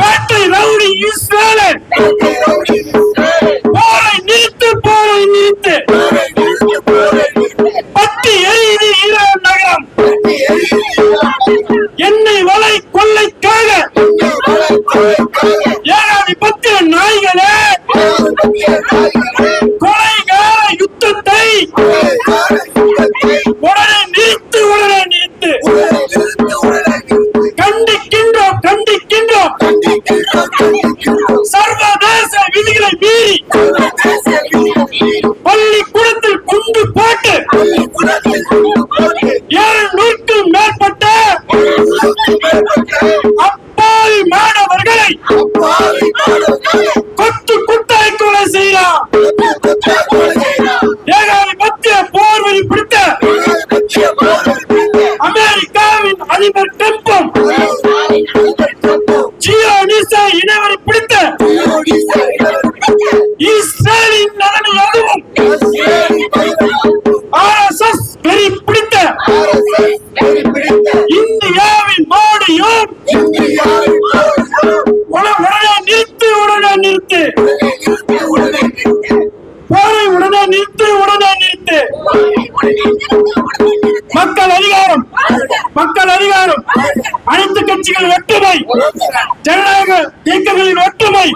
பேட்டை rowdy இஸ்ரேலே போரை நிறுத்து, போரை நிறுத்து. பட்டி எரியுது ஈரான் நகரம். எண்ணெய் வலை கொள்ளைக்காக ஏகாதிபத்திய நாய்களே, கொலைகார யுத்தத்தை உடனே நிறுத்து, உடனே நிறுத்து. கண்டிக்கின்றோம், கண்டிக்கின்றோம். சர்வதேச விதிகளை மீறி பள்ளிக்கூடத்தில் குண்டு போட்டு 700க்கும் மேற்பட்ட அப்பாவி மாணவர்களை கொத்து குத்தாய் கொலை செய்யலாம். ஏகாதிபத்திய போர்வழி பிடித்த அமெரிக்காவின் அதிபர் ட்ரம்பும் ஜியோனிச இனவரை பிடித்த இஸ்ரேலின் நலனை அதுவும் RSS வெறி பிடித்த இந்தியாவின் மோடியும் உடனே நிறுத்து, உடனே நிறுத்து. போரை உடனே நிறுத்து, உடனே நிறுத்து. மக்கள் அதிகாரம், மக்கள் அதிகாரம். அனைத்து கட்சிகள் ஒற்றுமை, ஜனநாயக இயக்கங்களின் ஒற்றுமை.